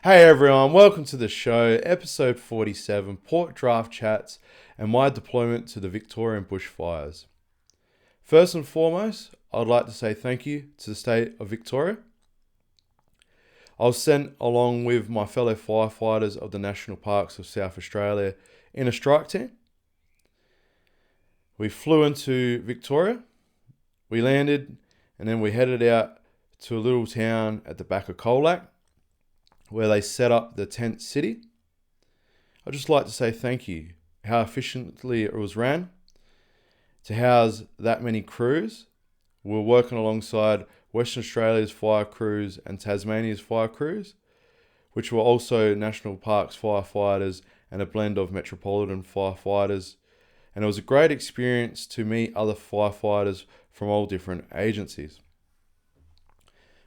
Hey everyone, welcome to the show, episode 47, Port Draft Chats and my deployment to the Victorian bushfires. First and foremost, I'd like to say thank you to the state of Victoria. I was sent along with my fellow firefighters of the National Parks of South Australia in a strike team. We flew into Victoria, we landed, and then we headed out to a little town at the back of Colac, where they set up the tent city. I'd just like to say thank you, how efficiently it was ran, to house that many crews. We were working alongside Western Australia's fire crews and Tasmania's fire crews, which were also National Parks firefighters and a blend of metropolitan firefighters. And it was a great experience to meet other firefighters from all different agencies.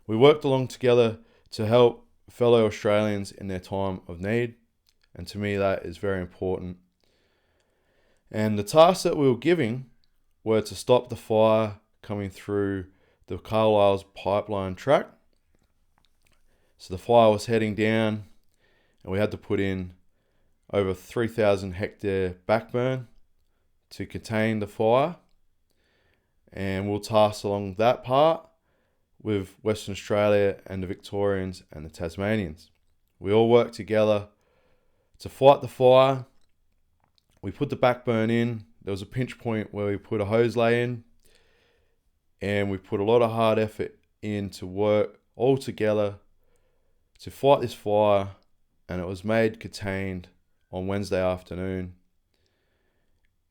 We worked along together to help fellow Australians in their time of need, and to me that is very important. And the tasks that we were giving were to stop the fire coming through the Carlisle's pipeline track. So the fire was heading down, and we had to put in over 3,000 hectare backburn to contain the fire, and we'll task along that part with Western Australia and the Victorians and the Tasmanians. We all worked together to fight the fire. We put the backburn in. There was a pinch point where we put a hose lay in, and we put a lot of hard effort in to work all together to fight this fire, and it was made contained on Wednesday afternoon.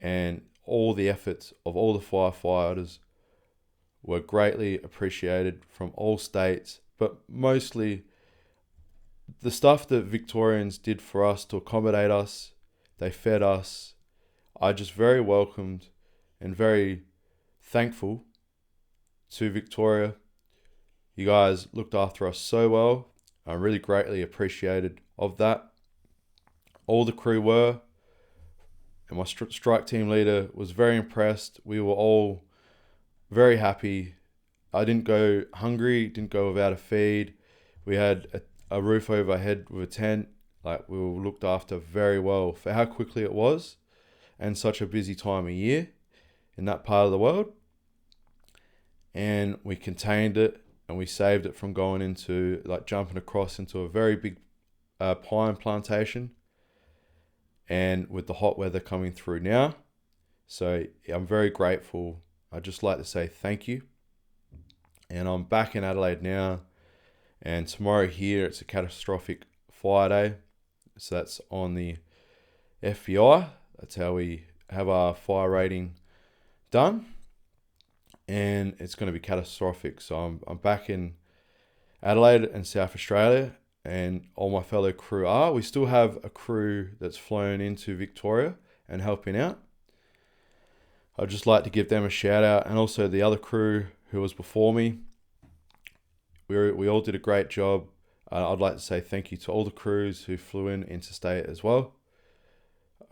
And all the efforts of all the firefighters were greatly appreciated from all states, but mostly the stuff that Victorians did for us to accommodate us. They fed us. I just very welcomed and very thankful to Victoria. You guys looked after us so well. I'm really greatly appreciated of that. All the crew were, and my strike team leader was very impressed. We were all very happy. I didn't go hungry, didn't go without a feed. We had a roof over our head with a tent. Like, we were looked after very well for how quickly it was and such a busy time of year in that part of the world. And we contained it, and we saved it from going into, like, jumping across into a very big pine plantation, and with the hot weather coming through now. So I'm very grateful. I'd just like to say thank you. And I'm back in Adelaide now. And tomorrow here, it's a catastrophic fire day. So that's on the FBI. That's how we have our fire rating done. And it's going to be catastrophic. So I'm back in Adelaide and South Australia. And all my fellow crew are. We still have a crew that's flown into Victoria and helping out. I'd just like to give them a shout out, and also the other crew who was before me. We all did a great job. I'd like to say thank you to all the crews who flew in interstate as well.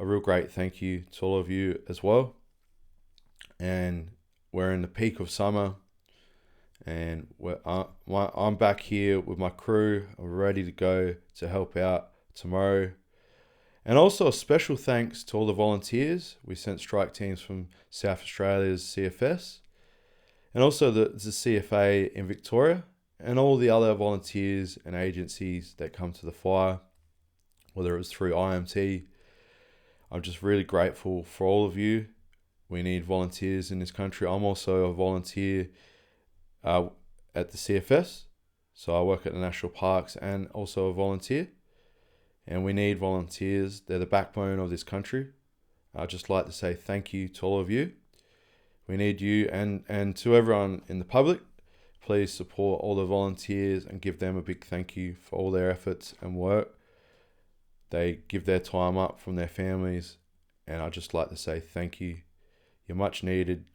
A real great thank you to all of you as well. And we're in the peak of summer, and I'm back here with my crew. I'm ready to go to help out tomorrow. And also a special thanks to all the volunteers. We sent strike teams from South Australia's CFS, and also the CFA in Victoria, and all the other volunteers and agencies that come to the fire, whether it was through IMT. I'm just really grateful for all of you. We need volunteers in this country. I'm also a volunteer at the CFS, so I work at the National Parks and also a volunteer. And we need volunteers. They're the backbone of this country. I'd just like to say thank you to all of you. We need you, and to everyone in the public, please support all the volunteers and give them a big thank you for all their efforts and work. They give their time up from their families, and I'd just like to say thank you. You're much needed.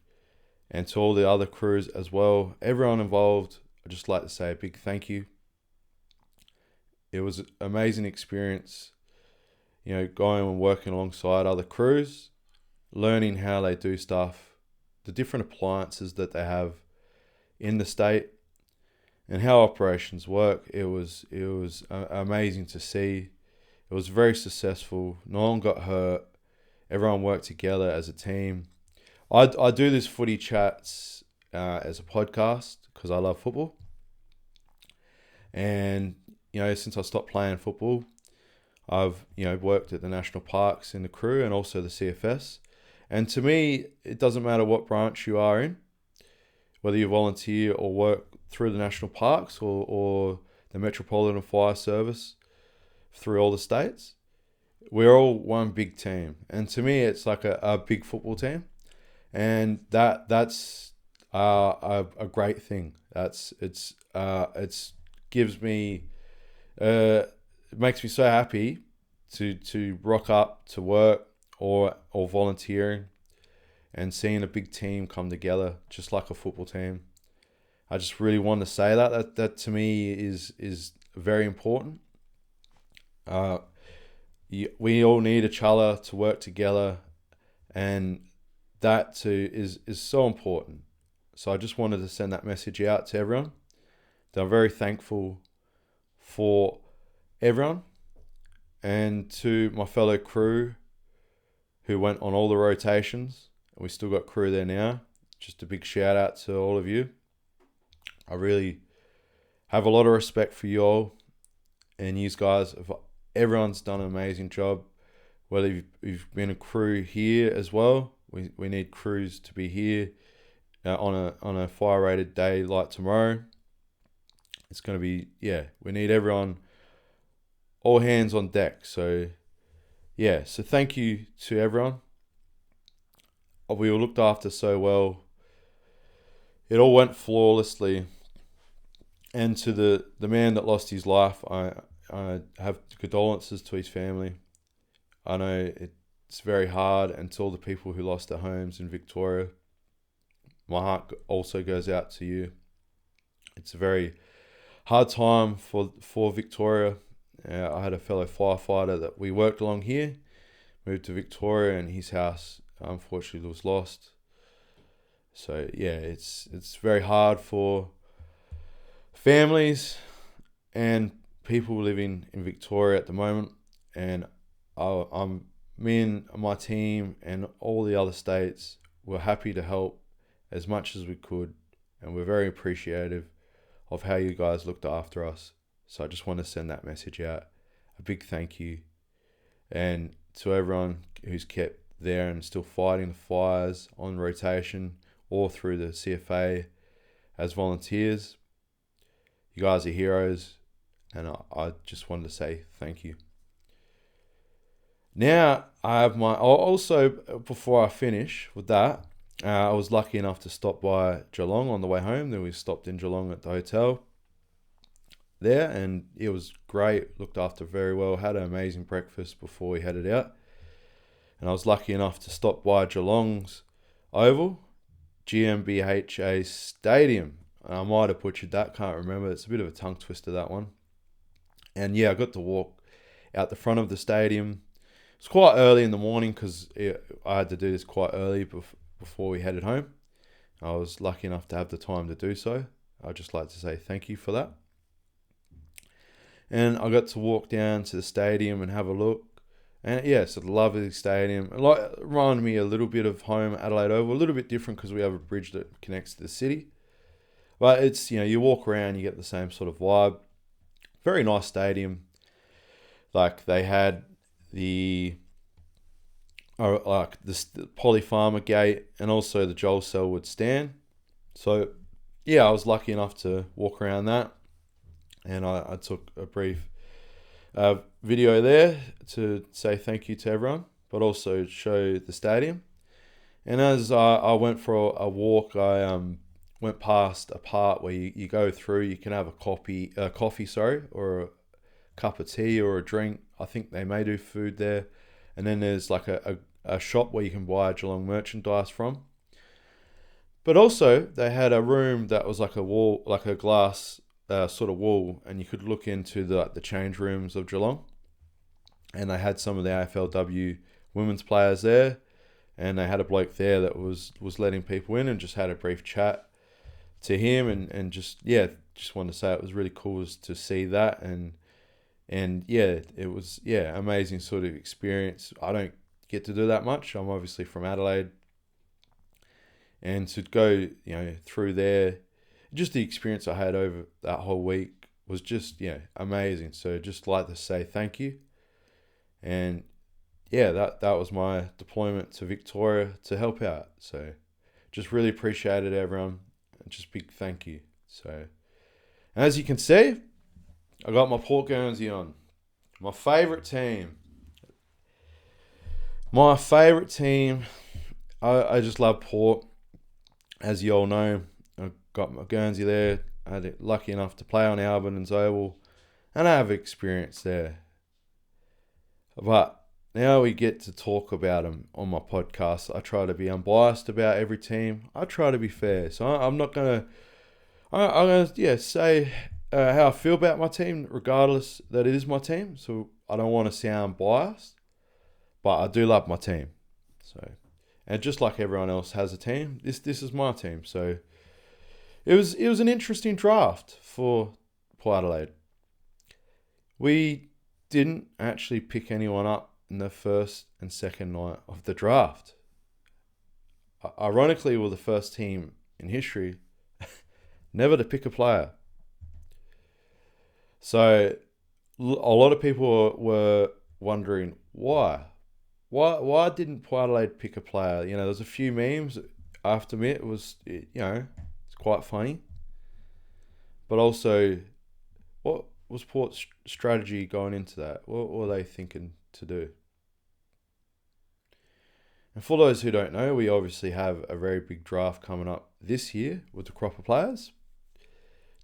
And to all the other crews as well, everyone involved, I'd just like to say a big thank you. It was an amazing experience, going and working alongside other crews, learning how they do stuff, the different appliances that they have in the state, and how operations work. It was amazing to see. It was very successful. No one got hurt. Everyone worked together as a team. I do this footy chats as a podcast because I love football. And, since I stopped playing football, I've, worked at the national parks in the crew and also the CFS. And to me, it doesn't matter what branch you are in, whether you volunteer or work through the national parks or the Metropolitan Fire Service through all the states. We're all one big team. And to me, it's like a big football team. And that's a great thing. It's gives me, it makes me so happy to rock up to work or volunteering and seeing a big team come together just like a football team. I just really want to say that to me is very important. We all need each other to work together, and that too is so important. So I just wanted to send that message out to everyone. That I'm very thankful for everyone, and to my fellow crew who went on all the rotations. And we still got crew there now. Just a big shout out to all of you. I really have a lot of respect for you all, and you guys. Everyone's done an amazing job. Whether you've been a crew here as well, we need crews to be here on a fire rated day like tomorrow. It's going to be, we need everyone, all hands on deck. So thank you to everyone. We were looked after so well. It all went flawlessly. And to the man that lost his life, I have condolences to his family. I know it's very hard, and to all the people who lost their homes in Victoria, my heart also goes out to you. It's a very hard time for Victoria. I had a fellow firefighter that we worked along here, moved to Victoria, and his house unfortunately was lost. So it's very hard for families and people living in Victoria at the moment, and me and my team and all the other states were happy to help as much as we could, and we're very appreciative of how you guys looked after us. So I just want to send that message out. A big thank you. And to everyone who's kept there and still fighting the fires on rotation or through the CFA as volunteers, you guys are heroes, and I just wanted to say thank you. Now, before I finish with that, I was lucky enough to stop by Geelong on the way home. Then we stopped in Geelong at the hotel there, and it was great. Looked after very well. Had an amazing breakfast before we headed out. And I was lucky enough to stop by Geelong's Oval, GmbHA Stadium. I might have butchered that, can't remember. It's a bit of a tongue twister, that one. And I got to walk out the front of the stadium. It's quite early in the morning because I had to do this quite early before we headed home. I was lucky enough to have the time to do so. I'd just like to say thank you for that. And I got to walk down to the stadium and have a look. And it's a lovely stadium. It reminded me a little bit of home Adelaide Oval. A little bit different because we have a bridge that connects to the city. But it's, you walk around, you get the same sort of vibe. Very nice stadium. Like they had the Polly Farmer gate and also the Joel Selwood stand. So I was lucky enough to walk around that, and I took a brief video there to say thank you to everyone, but also show the stadium. And as I went for a walk, I went past a part where you go through. You can have a coffee, or a cup of tea or a drink. I think they may do food there. And then there's like a shop where you can buy Geelong merchandise from. But also they had a room that was like a wall, like a glass sort of wall, and you could look into the change rooms of Geelong. And they had some of the AFLW women's players there, and they had a bloke there that was letting people in and just had a brief chat to him, and just wanted to say it was really cool to see that, and it was amazing sort of experience. I don't get to do that much. I'm obviously from Adelaide, and to go through there, just the experience I had over that whole week was just amazing. So just like to say thank you, and that was my deployment to Victoria to help out. So just really appreciated everyone, and just big thank you. So, and as you can see, I got my Port Guernsey on. My favourite team. I just love Port. As you all know, I got my Guernsey there. I had lucky enough to play on Alburn's Oval, and I have experience there. But now we get to talk about them on my podcast. I try to be unbiased about every team. I try to be fair. So I'm not going to... I'm going to say how I feel about my team, regardless that it is my team. So I don't want to sound biased, but I do love my team. So, and just like everyone else has a team, this is my team. So it was an interesting draft for Port Adelaide. We didn't actually pick anyone up in the first and second night of the draft. Ironically, we're the first team in history never to pick a player. So a lot of people were wondering why. Why didn't Port Adelaide pick a player? There's a few memes after me. It was, it's quite funny. But also, what was Port's strategy going into that? What were they thinking to do? And for those who don't know, we obviously have a very big draft coming up this year with the crop of players.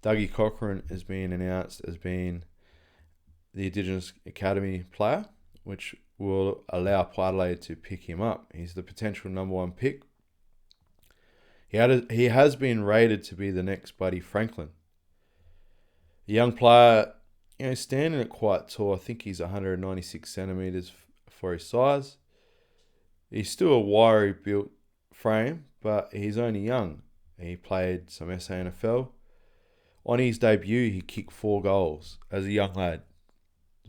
Dougie Cochrane has been announced as being the Indigenous Academy player, which will allow Port Adelaide to pick him up. He's the potential number 1 pick. He has been rated to be the next Buddy Franklin. A young player, standing at quite tall. I think he's 196 centimetres for his size. He's still a wiry built frame, but he's only young. He played some SANFL. On his debut, he kicked 4 goals as a young lad.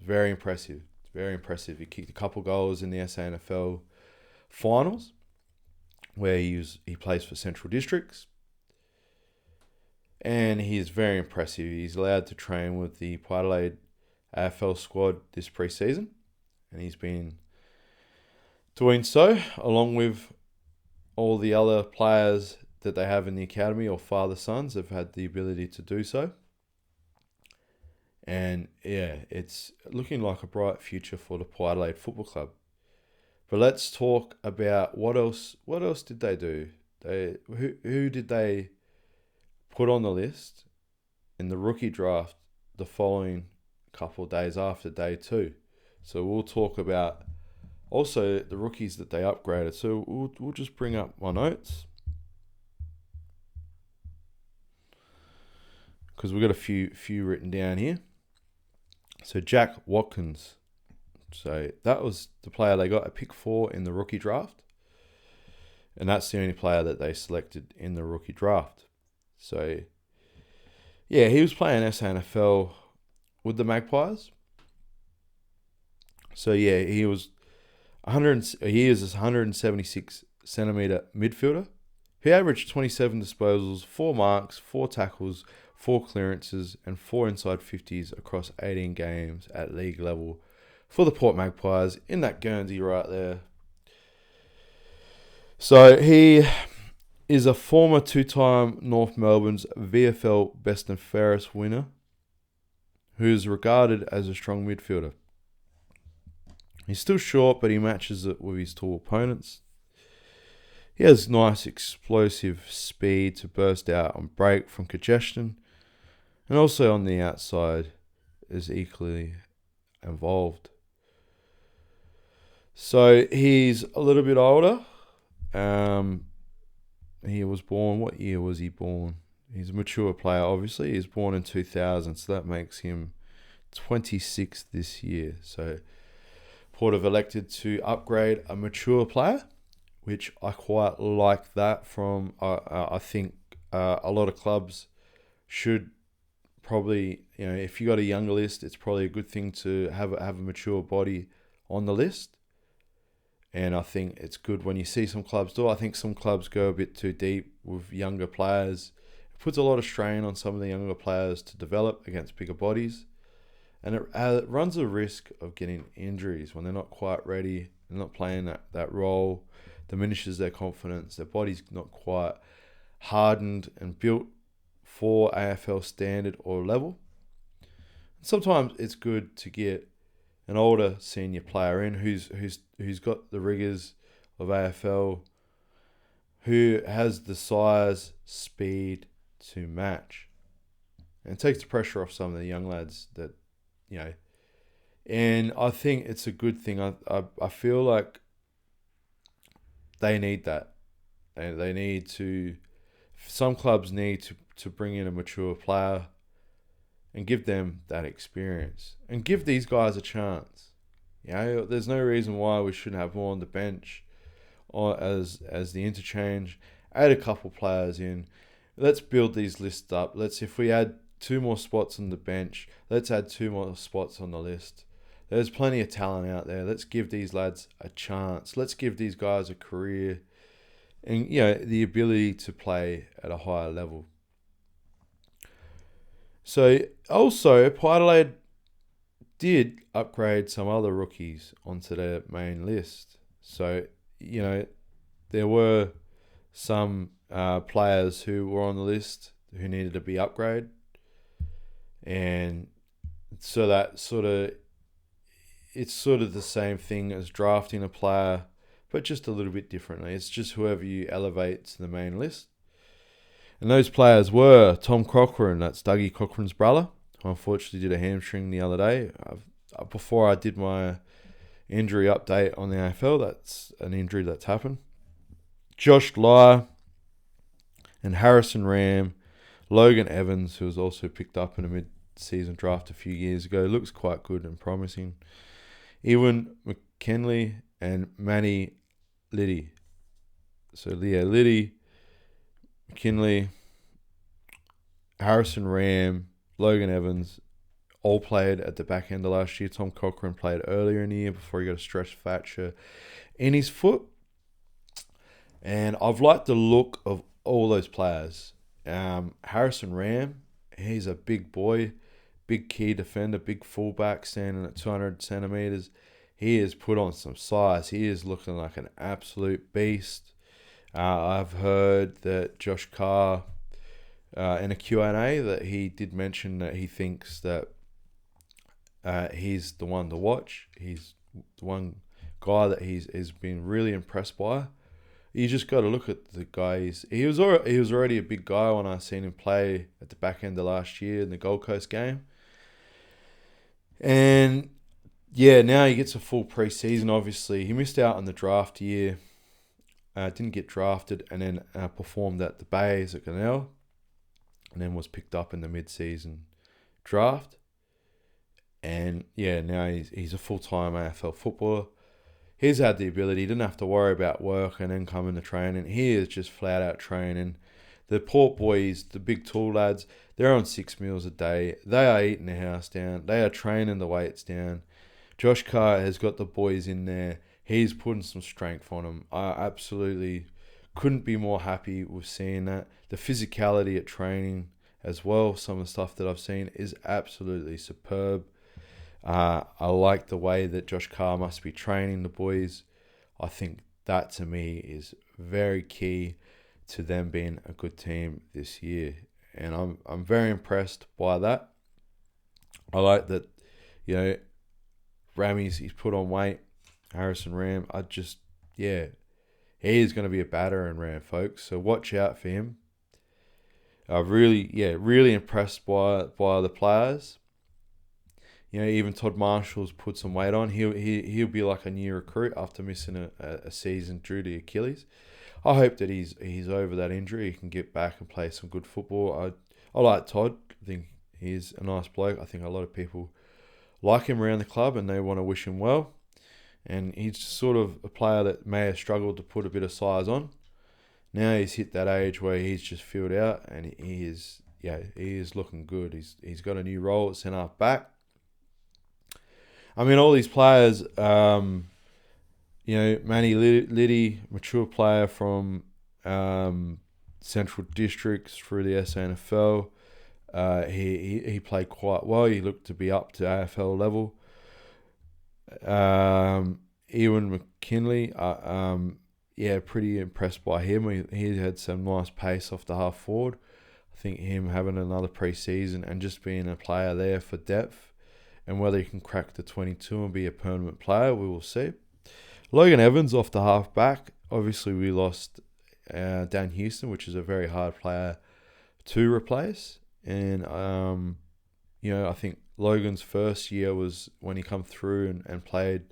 Very impressive. Very impressive. He kicked a couple goals in the SANFL finals, where he plays for Central Districts. And he's very impressive. He's allowed to train with the Port Adelaide AFL squad this pre-season, and he's been doing so along with all the other players that they have in the academy, or father-sons have had the ability to do so. And it's looking like a bright future for the Port Adelaide Football Club. But let's talk about what else did they do? Who did they put on the list in the rookie draft the following couple of days after day 2? So we'll talk about also the rookies that they upgraded. So we'll just bring up my notes, because we've got a few written down here. So Jack Watkins. So that was the player they got at pick 4 in the rookie draft. And that's the only player that they selected in the rookie draft. So, he was playing SANFL with the Magpies. So, he is a 176 centimetre midfielder. He averaged 27 disposals, 4 marks, 4 tackles, 4 clearances, and 4 inside 50s across 18 games at league level for the Port Magpies in that Guernsey right there. So he is a former 2-time North Melbourne's VFL Best and Fairest winner, who is regarded as a strong midfielder. He's still short, but he matches it with his tall opponents. He has nice explosive speed to burst out and break from congestion, and also on the outside is equally involved. So he's a little bit older. He was born, what year was he born? He's a mature player, obviously. He was born in 2000, so that makes him 26 this year. So Port have elected to upgrade a mature player, which I quite like that from, I think, A lot of clubs should probably, if you got a younger list, it's probably a good thing to have a mature body on the list. And I think it's good when you see some clubs do. I think some clubs go a bit too deep with younger players. It puts a lot of strain on some of the younger players to develop against bigger bodies. And it runs a risk of getting injuries when they're not quite ready, they're not playing that role, diminishes their confidence, their body's not quite hardened and built for AFL standard or level. Sometimes it's good to get an older senior player in who's got the rigours of AFL, who has the size, speed to match. And it takes the pressure off some of the young lads that, and I think it's a good thing. I feel like they need that. They need to, some clubs need to bring in a mature player and give them that experience and give these guys a chance. There's no reason why we shouldn't have more on the bench or as the interchange. Add a couple players in. Let's build these lists up. If we add 2 more spots on the bench, let's add 2 more spots on the list. There's plenty of talent out there. Let's give these lads a chance. Let's give these guys a career and, the ability to play at a higher level. So, also, Port Adelaide did upgrade some other rookies onto their main list. So, there were some players who were on the list who needed to be upgraded. And so that it's sort of the same thing as drafting a player, but just a little bit differently. It's just whoever you elevate to the main list. And those players were Tom Cochrane, that's Dougie Cochrane's brother, who unfortunately did a hamstring the other day. Before I did my injury update on the AFL, that's an injury that's happened. Josh Dwyer and Harrison Ram, Logan Evans, who was also picked up in a mid-season draft a few years ago, looks quite good and promising. Ewan McKinley and Manny Liddy. So, Liddy, McKinley, Harrison Ram, Logan Evans, all played at the back end of last year. Tom Cochrane played earlier in the year before he got a stress fracture in his foot. And I've liked the look of all those players. Harrison Ram, he's a big boy, big key defender, big fullback, standing at 200 centimetres. He has put on some size. He is looking like an absolute beast. I've heard that Josh Carr, in a Q&A, that he did mention that he thinks that he's the one to watch. He's the one guy that he's been really impressed by. You just got to look at the guy. He was already a big guy when I seen him play at the back end of last year in the Gold Coast game. And now he gets a full pre-season, obviously. He missed out on the draft year. Didn't get drafted and then performed at the Bays at Glenelg. And then was picked up in the mid-season draft. And now he's a full-time AFL footballer. He's had the ability. He didn't have to worry about work and then come into training. He is just flat-out training. The Port boys, the big tall lads, they're on 6 meals a day. They are eating the house down. They are training the weights down. Josh Carr has got the boys in there. He's putting some strength on them. I absolutely couldn't be more happy with seeing that. The physicality at training as well, some of the stuff that I've seen is absolutely superb. I like the way that Josh Carr must be training the boys. I think that to me is very key to them being a good team this year. And I'm very impressed by that. I like that, Rammy's he's put on weight. Harrison Ram, he is going to be a batter in Ram, folks. So watch out for him. Really impressed by the players. Even Todd Marshall's put some weight on. He'll be like a new recruit after missing a season due to Achilles. I hope that he's over that injury. He can get back and play some good football. I like Todd. I think he's a nice bloke. I think a lot of people like him around the club and they want to wish him well. And he's sort of a player that may have struggled to put a bit of size on. Now he's hit that age where he's just filled out, and he is looking good. He's got a new role at centre half back. I mean, all these players, Manny Liddy, mature player from Central Districts through the SANFL. He played quite well. He looked to be up to AFL level. Ewan McKinley, pretty impressed by him. He had some nice pace off the half forward. I think him having another pre-season and just being a player there for depth, and whether he can crack the 22 and be a permanent player, we will see. Logan Evans off the half back. Obviously, we lost Dan Houston, which is a very hard player to replace. And, I think Logan's first year was when he come through and played,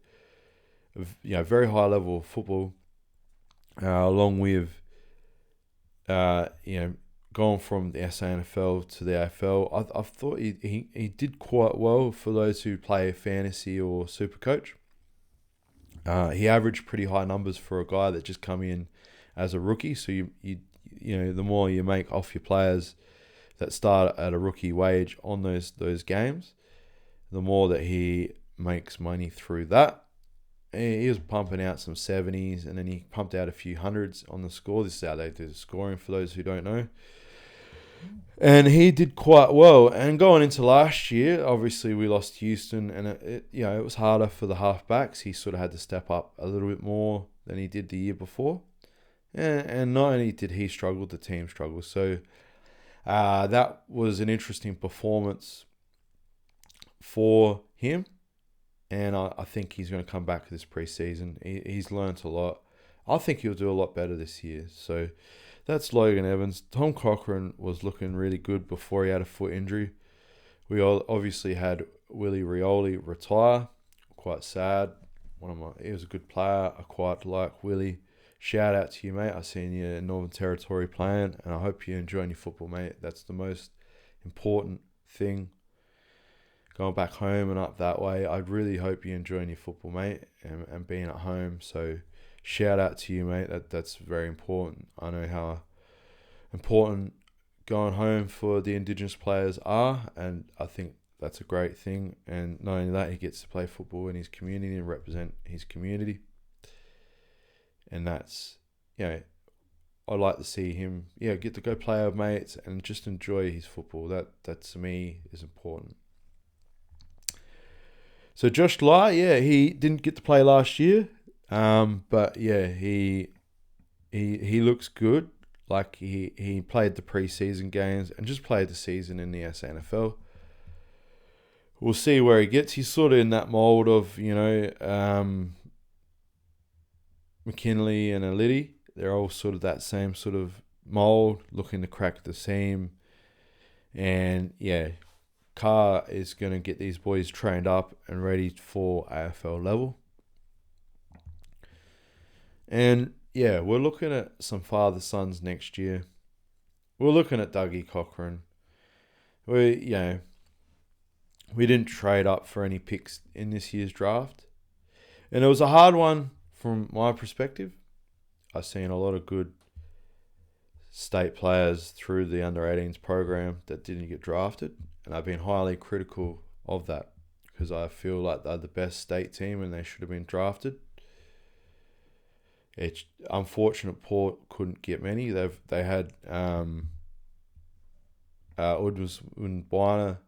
very high level of football, along with, going from the SANFL to the AFL. I thought he did quite well for those who play fantasy or Supercoach. He averaged pretty high numbers for a guy that just come in as a rookie. So you the more you make off your players that start at a rookie wage on those games, the more that he makes money through that. He was pumping out some 70s, and then he pumped out a few hundreds on the score. This is how they do the scoring for those who don't know. And he did quite well. And going into last year, obviously we lost Houston, and it was harder for the halfbacks. He sort of had to step up a little bit more than he did the year before. And not only did he struggle, the team struggled. So that was an interesting performance for him. And I think he's going to come back this preseason. He's learnt a lot. I think he'll do a lot better this year. So that's Logan Evans. Tom Cochrane was looking really good before he had a foot injury. We all obviously had Willie Rioli retire. Quite sad. He was a good player. I quite like Willie. Shout out to you, mate. I seen you in Northern Territory playing, and I hope you're enjoying your football, mate. That's the most important thing. Going back home and up that way, I'd really hope you're enjoying your football, mate, and being at home. So shout out to you, mate. That's very important. I know how important going home for the Indigenous players are, and I think that's a great thing. And not only that, he gets to play football in his community and represent his community. And that's, I'd like to see him, get to go play with mates and just enjoy his football. That to me is important. So Josh Lai, he didn't get to play last year, but he looks good. Like he played the preseason games and just played the season in the SANFL. We'll see where he gets. He's sort of in that mold of McKinley and Liddy. They're all sort of that same sort of mold, looking to crack the seam. And Carr is going to get these boys trained up and ready for AFL level. And we're looking at some father-sons next year. We're looking at Dougie Cochrane. We didn't trade up for any picks in this year's draft. And it was a hard one from my perspective. I've seen a lot of good state players through the under-18s program that didn't get drafted. And I've been highly critical of that because I feel like they're the best state team and they should have been drafted. It's unfortunate Port couldn't get many. They had Udwas Buana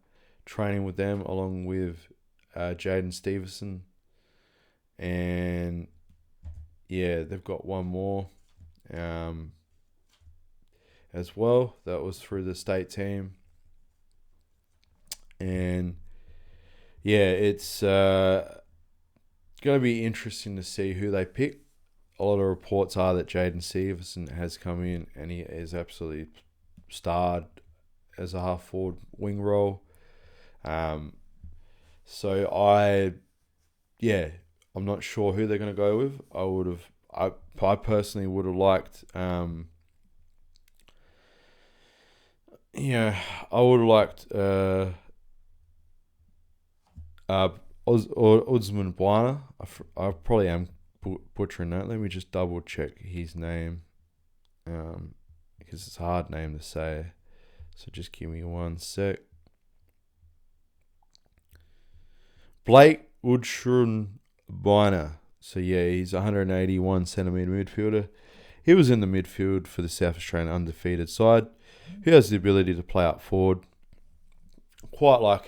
training with them along with Jaden Stevenson. And they've got one more as well. That was through the state team. And it's going to be interesting to see who they pick. A lot of reports are that Jaden Stevenson has come in and he is absolutely starred as a half forward wing role. So I'm not sure who they're going to go with. I personally would have liked Usman Buana. I probably am butchering that. Let me just double check his name. because it's a hard name to say. So just give me one sec. Blake Woodshun-Biner. So yeah, he's 181 centimetre midfielder. He was in the midfield for the South Australian undefeated side. He has the ability to play up forward. Quite like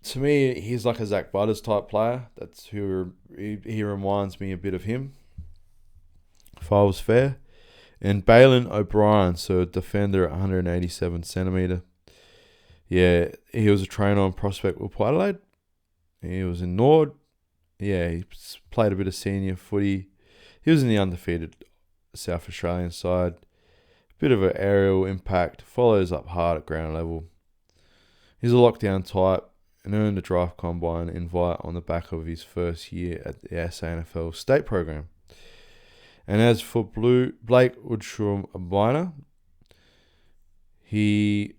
to me, he's like a Zach Butters type player. That's who he reminds me a bit of him, if I was fair. And Balin O'Brien, so a defender at 187 centimetre. Yeah, he was a trainer on prospect with Port Adelaide. He was in Nord. Yeah, he played a bit of senior footy. He was in the undefeated South Australian side. Bit of an aerial impact. Follows up hard at ground level. He's a lockdown type and earned a draft combine invite on the back of his first year at the SANFL state program. And as for Blake Woodshun-Biner, he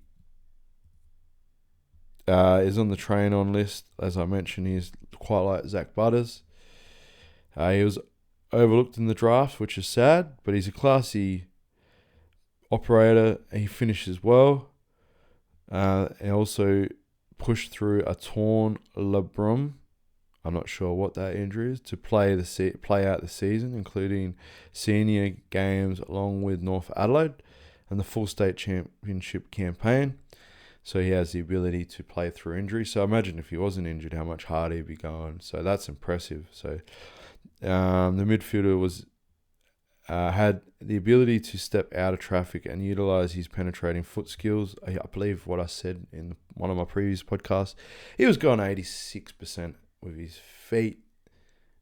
is on the train-on list. As I mentioned, he's quite like Zach Butters. He was overlooked in the draft, which is sad, but he's a classy operator. He finishes well. And also pushed through a torn labrum. I'm not sure what that injury is, to play out the season, including senior games along with North Adelaide and the full state championship campaign. So he has the ability to play through injury. So imagine if he wasn't injured, how much harder he'd be going. So that's impressive. So the midfielder had the ability to step out of traffic and utilize his penetrating foot skills. I believe what I said in one of my previous podcasts. He was going 86% with his feet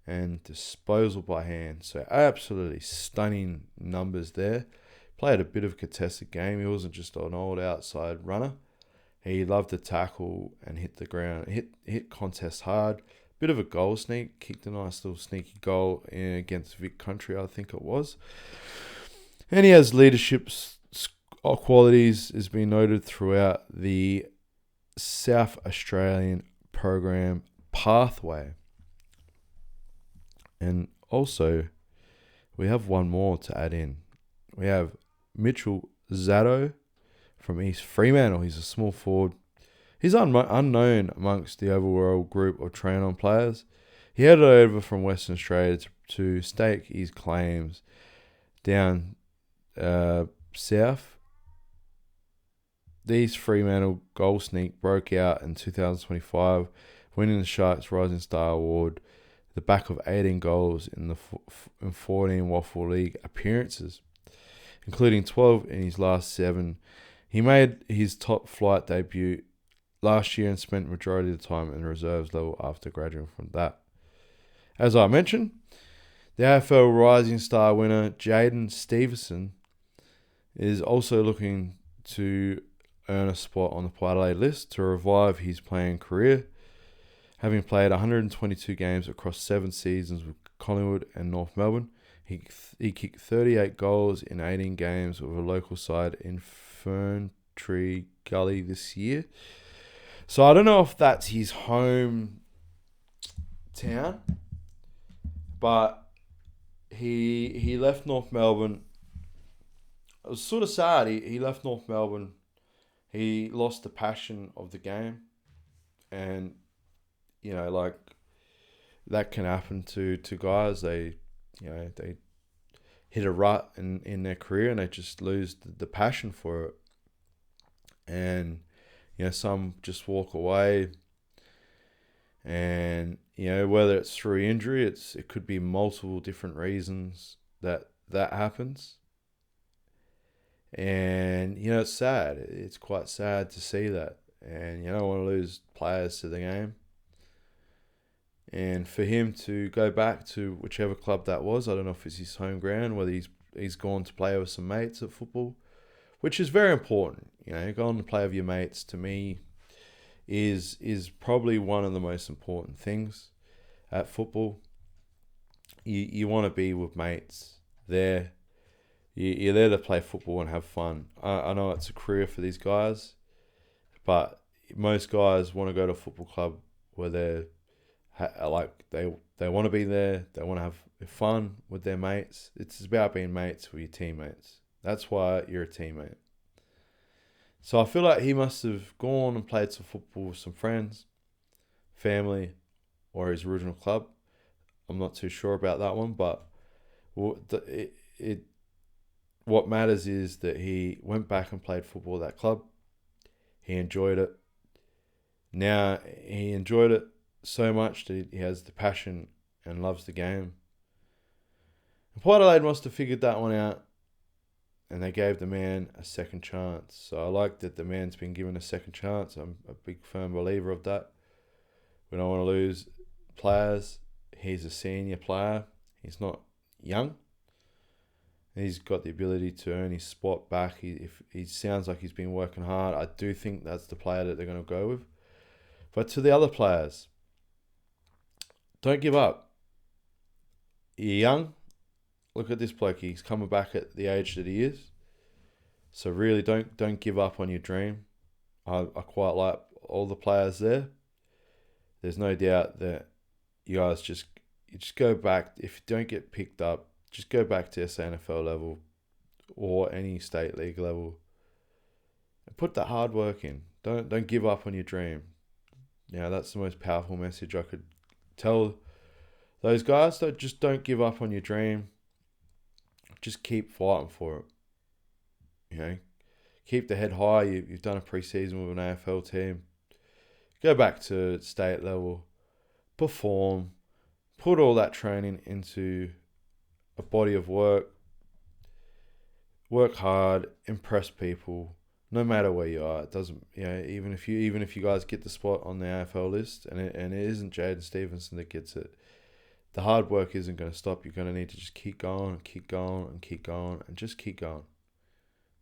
and disposal by hand. So absolutely stunning numbers there. Played a bit of a contested game. He wasn't just an old outside runner. He loved to tackle and hit the ground. Hit contests hard. Bit of a goal sneak. Kicked a nice little sneaky goal against Vic Country, I think it was. And he has leadership qualities, has been noted throughout the South Australian program pathway. And also, we have one more to add in. We have Mitchell Zato from East Fremantle. He's a small forward. He's unknown amongst the overall group of train-on players. He headed over from Western Australia to stake his claims down south. The East Fremantle goal sneak broke out in 2025, winning the Sharks Rising Star Award, the back of 18 goals in 14 Waffle League appearances, including 12 in his last 7. He made his top flight debut last year and spent majority of the time in the reserves level after graduating from that. As I mentioned, the AFL Rising Star winner Jaden Stevenson is also looking to earn a spot on the Port Adelaide list to revive his playing career, having played 122 games across 7 seasons with Collingwood and North Melbourne. He kicked 38 goals in 18 games with a local side in Ferntree Gully this year. So I don't know if that's his home town, but he left North Melbourne. It was sort of sad. He left North Melbourne. He lost the passion of the game, and like that can happen to guys. They hit a rut in their career and they just lose the passion for it. And some just walk away, and whether it's through injury, it could be multiple different reasons that happens. And it's sad. It's quite sad to see that, and you don't want to lose players to the game. And for him to go back to whichever club that was, I don't know if it's his home ground, whether he's gone to play with some mates at football, which is very important. Going to play with your mates, to me, is probably one of the most important things at football. You want to be with mates there. You're there to play football and have fun. I know it's a career for these guys, but most guys want to go to a football club where they're like they want to be there. They want to have fun with their mates. It's about being mates with your teammates. That's why you're a teammate. So I feel like he must have gone and played some football with some friends, family, or his original club. I'm not too sure about that one, but what matters is that he went back and played football at that club. He enjoyed it. Now he enjoyed it so much that he has the passion and loves the game. And Port Adelaide must have figured that one out, and they gave the man a second chance. So I like that the man's been given a second chance. I'm a big firm believer of that. We don't want to lose players. He's a senior player. He's not young. He's got the ability to earn his spot back. If he sounds like he's been working hard, I do think that's the player that they're going to go with. But to the other players, don't give up. You're young. Look at this bloke. He's coming back at the age that he is. So really, don't give up on your dream. I quite like all the players there. There's no doubt that you guys just go back. If you don't get picked up, just go back to SANFL level or any state league level and put that hard work in. Don't give up on your dream. That's the most powerful message I could tell those guys. Don't give up on your dream. Just keep fighting for it. Keep the head high. You've done a pre-season with an AFL team. Go back to state level. Perform. Put all that training into a body of work. Work hard. Impress people. No matter where you are, it doesn't. Even if you guys get the spot on the AFL list, and it isn't Jaden Stevenson that gets it, the hard work isn't going to stop. You're going to need to just keep going and keep going and keep going and just keep going.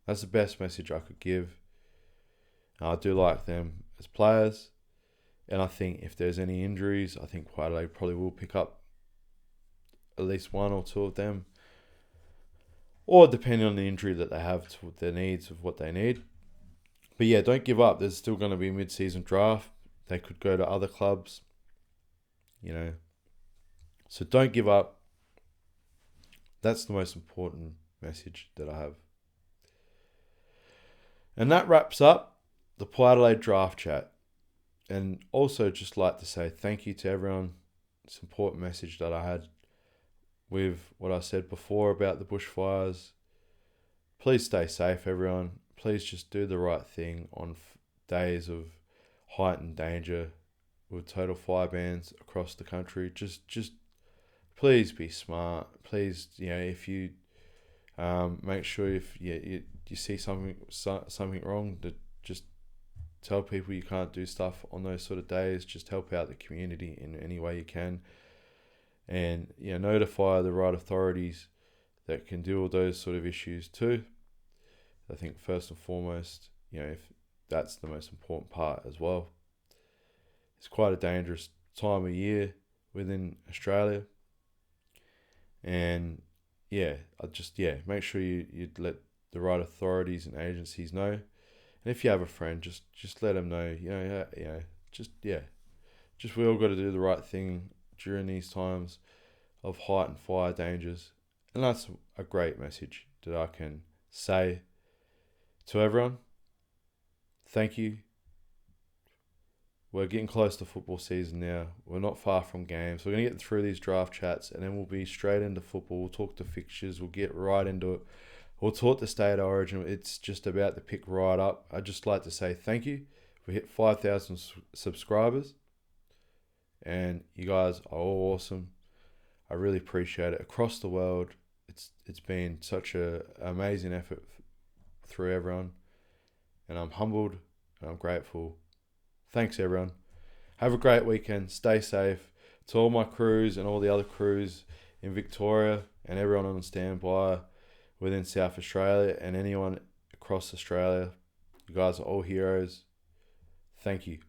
That's the best message I could give. I do like them as players, and I think if there's any injuries, I think Port Adelaide probably will pick up at least one or two of them, or depending on the injury that they have to their needs of what they need. But yeah, don't give up. There's still going to be a mid-season draft. They could go to other clubs, So don't give up. That's the most important message that I have. And that wraps up the Port Adelaide draft chat. And also just like to say thank you to everyone. It's an important message that I had with what I said before about the bushfires. Please stay safe, everyone. Please just do the right thing on days of heightened danger with total fire bans across the country. Just please be smart. Please, if you make sure if you see something wrong, to just tell people you can't do stuff on those sort of days. Just help out the community in any way you can, and notify the right authorities that can deal with those sort of issues too. I think first and foremost, if that's the most important part as well. It's quite a dangerous time of year within Australia. And make sure you let the right authorities and agencies know. And if you have a friend, just let them know, just we all got to do the right thing during these times of heightened fire dangers. And that's a great message that I can say to everyone. Thank you. We're getting close to football season now. We're not far from games. We're going to get through these draft chats and then we'll be straight into football. We'll talk to fixtures. We'll get right into it. We'll talk the state of origin. It's just about to pick right up. I'd just like to say thank you. We hit 5,000 subscribers and you guys are all awesome. I really appreciate it. Across the world, it's been such an amazing effort through everyone. And I'm humbled and I'm grateful. Thanks, everyone. Have a great weekend. Stay safe. To all my crews and all the other crews in Victoria and everyone on standby within South Australia and anyone across Australia, you guys are all heroes. Thank you.